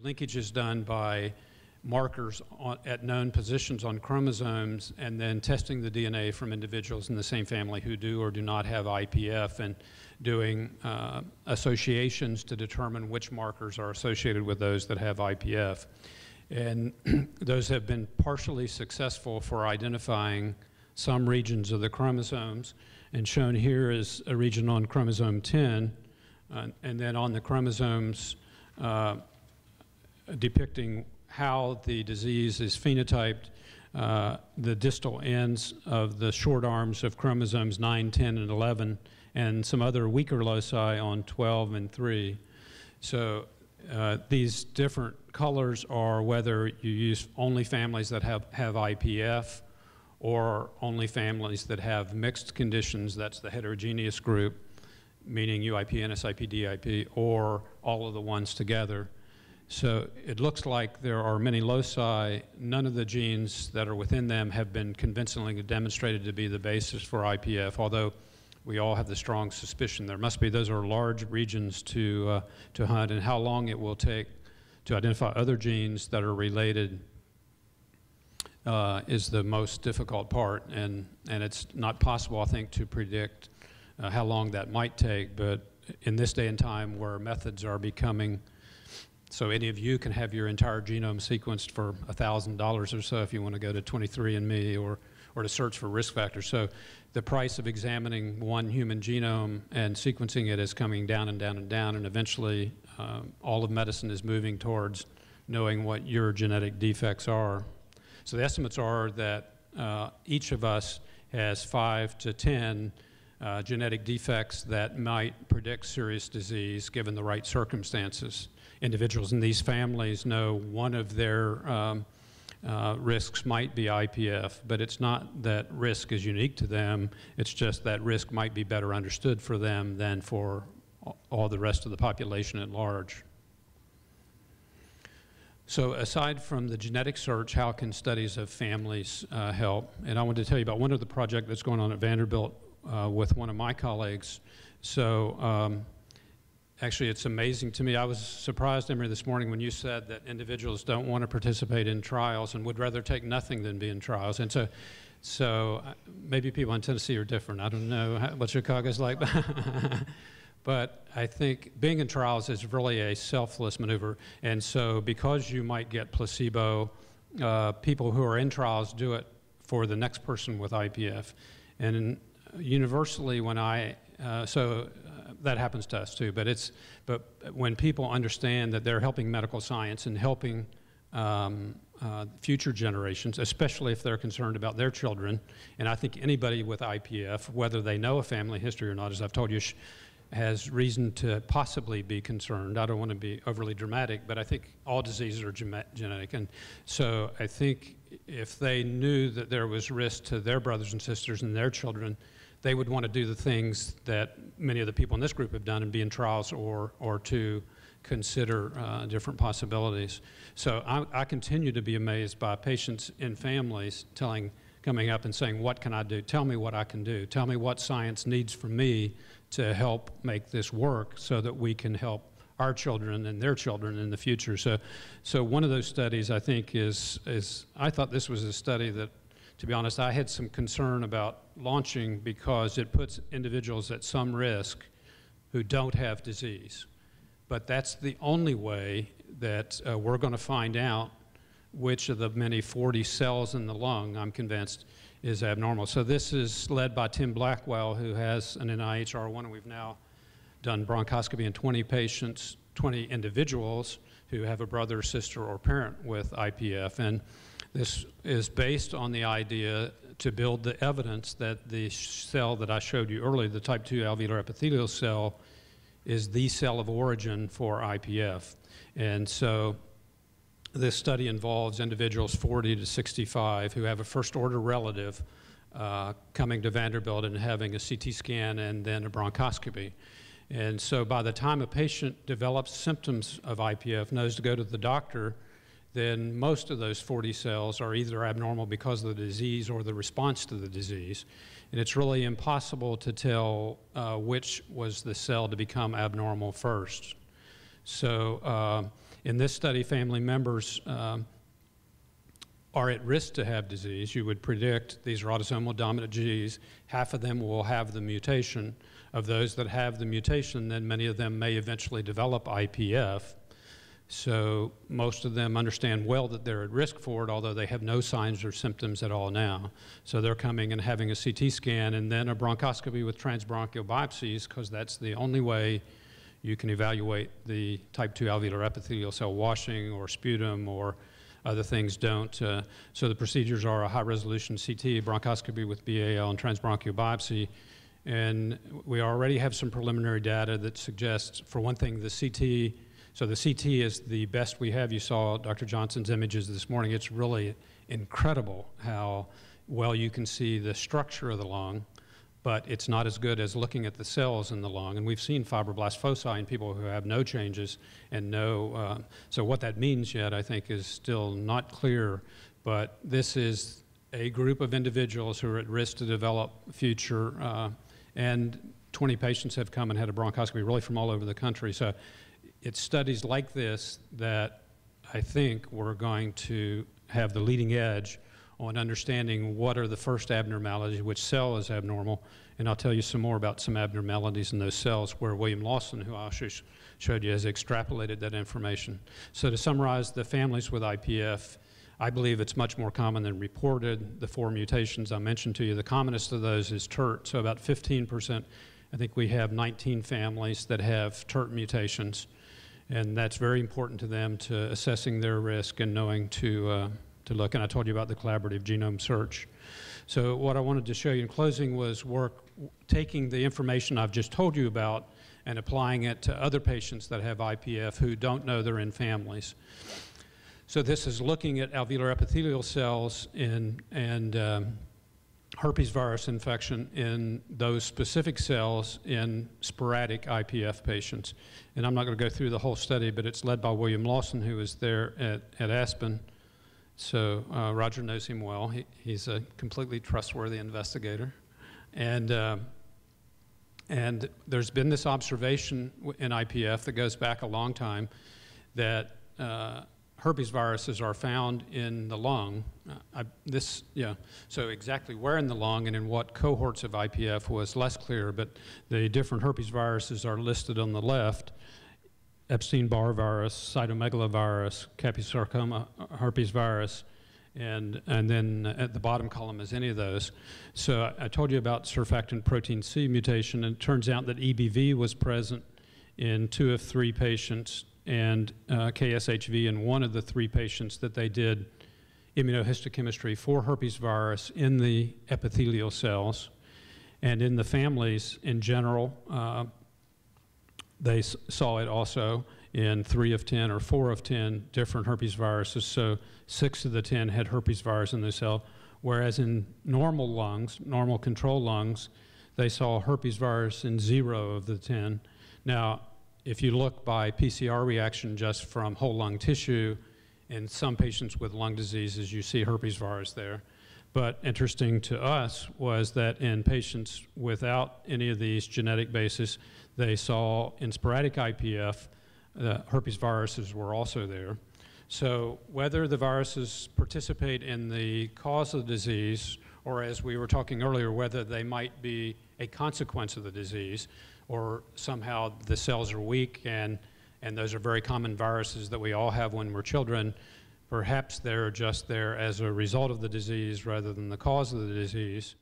Linkage is done by markers at known positions on chromosomes and then testing the DNA from individuals in the same family who do or do not have IPF and doing associations to determine which markers are associated with those that have IPF. And those have been partially successful for identifying some regions of the chromosomes, and shown here is a region on chromosome 10, and then on the chromosomes depicting how the disease is phenotyped, the distal ends of the short arms of chromosomes 9, 10, and 11, and some other weaker loci on 12 and 3. So these different colors are whether you use only families that have IPF or only families that have mixed conditions, that's the heterogeneous group, meaning UIP, NSIP, DIP, or all of the ones together. So it looks like there are many loci. None of the genes that are within them have been convincingly demonstrated to be the basis for IPF, although we all have the strong suspicion there must be. Those are large regions to hunt, and how long it will take to identify other genes that are related is the most difficult part, and it's not possible, I think, to predict how long that might take. But in this day and time where methods are becoming, so any of you can have your entire genome sequenced for $1,000 or so if you want to go to 23andMe or to search for risk factors. So the price of examining one human genome and sequencing it is coming down and down and down, and eventually all of medicine is moving towards knowing what your genetic defects are. So the estimates are that each of us has 5 to 10 genetic defects that might predict serious disease given the right circumstances. Individuals in these families know one of their risks might be IPF, but it's not that risk is unique to them, it's just that risk might be better understood for them than for all the rest of the population at large. So aside from the genetic search, how can studies of families help? And I wanted to tell you about one of the projects that's going on at Vanderbilt with one of my colleagues. So actually, it's amazing to me. I was surprised, Emery, this morning when you said that individuals don't want to participate in trials and would rather take nothing than be in trials. And so maybe people in Tennessee are different. I don't know what Chicago's like. But I think being in trials is really a selfless maneuver. And so because you might get placebo, people who are in trials do it for the next person with IPF. And universally when that happens to us too, but when people understand that they're helping medical science and helping future generations, especially if they're concerned about their children, and I think anybody with IPF, whether they know a family history or not, as I've told you, has reason to possibly be concerned. I don't want to be overly dramatic, but I think all diseases are genetic. And so I think if they knew that there was risk to their brothers and sisters and their children, they would want to do the things that many of the people in this group have done and be in trials or to consider different possibilities. So I continue to be amazed by patients and families coming up and saying, what can I do? Tell me what I can do. Tell me what science needs from me to help make this work so that we can help our children and their children in the future. So one of those studies, I think, I thought this was a study that, to be honest, I had some concern about launching because it puts individuals at some risk who don't have disease. But that's the only way that we're going to find out which of the many 40 cells in the lung, I'm convinced, is abnormal. So this is led by Tim Blackwell, who has an NIHR1, and we've now done bronchoscopy in 20 patients, 20 individuals who have a brother, sister, or parent with IPF. And this is based on the idea to build the evidence that the cell that I showed you earlier, the type 2 alveolar epithelial cell, is the cell of origin for IPF. And so this study involves individuals 40 to 65 who have a first-order relative coming to Vanderbilt and having a CT scan and then a bronchoscopy. And so by the time a patient develops symptoms of IPF, knows to go to the doctor, then most of those 40 cells are either abnormal because of the disease or the response to the disease. And it's really impossible to tell which was the cell to become abnormal first. So In this study, family members are at risk to have disease. You would predict these are autosomal dominant genes. Half of them will have the mutation. Of those that have the mutation, then many of them may eventually develop IPF. So most of them understand well that they're at risk for it, although they have no signs or symptoms at all now. So they're coming and having a CT scan and then a bronchoscopy with transbronchial biopsies, because that's the only way you can evaluate the type 2 alveolar epithelial cell washing or sputum or other things don't. So the procedures are a high-resolution CT, bronchoscopy with BAL, and transbronchial biopsy. And we already have some preliminary data that suggests, for one thing, the CT, so the CT is the best we have. You saw Dr. Johnson's images this morning. It's really incredible how well you can see the structure of the lung, but it's not as good as looking at the cells in the lung. And we've seen fibroblast foci in people who have no changes and no, so what that means yet, I think, is still not clear. But this is a group of individuals who are at risk to develop future, and 20 patients have come and had a bronchoscopy really from all over the country. So it's studies like this that I think we're going to have the leading edge on understanding what are the first abnormalities, which cell is abnormal, and I'll tell you some more about some abnormalities in those cells where William Lawson, who I also showed you, has extrapolated that information. So to summarize, the families with IPF, I believe it's much more common than reported. The 4 mutations I mentioned to you, the commonest of those is TERT, so about 15%. I think we have 19 families that have TERT mutations, and that's very important to them to assessing their risk and knowing to look. And I told you about the collaborative genome search. So what I wanted to show you in closing was work taking the information I've just told you about and applying it to other patients that have IPF who don't know they're in families. So this is looking at alveolar epithelial cells and herpes virus infection in those specific cells in sporadic IPF patients. And I'm not going to go through the whole study, but it's led by William Lawson, who was there at Aspen. So Roger knows him well. He's a completely trustworthy investigator. And there's been this observation in IPF that goes back a long time that herpes viruses are found in the lung. So exactly where in the lung and in what cohorts of IPF was less clear, but the different herpes viruses are listed on the left. Epstein-Barr virus, cytomegalovirus, Kaposi-sarcoma herpes virus, and then at the bottom column is any of those. So I told you about surfactant protein C mutation, and it turns out that EBV was present in 2 of 3 patients, and KSHV in 1 of the 3 patients that they did immunohistochemistry for herpes virus in the epithelial cells. And in the families in general, they saw it also in 3 of 10 or 4 of 10 different herpes viruses. So 6 of the 10 had herpes virus in their cell, whereas in normal lungs, normal control lungs, they saw herpes virus in 0 of the 10. Now, if you look by PCR reaction just from whole lung tissue, in some patients with lung diseases, you see herpes virus there. But interesting to us was that in patients without any of these genetic bases, they saw in sporadic IPF, herpes viruses were also there. So whether the viruses participate in the cause of the disease, or as we were talking earlier, whether they might be a consequence of the disease, or somehow the cells are weak and those are very common viruses that we all have when we're children, perhaps they're just there as a result of the disease rather than the cause of the disease.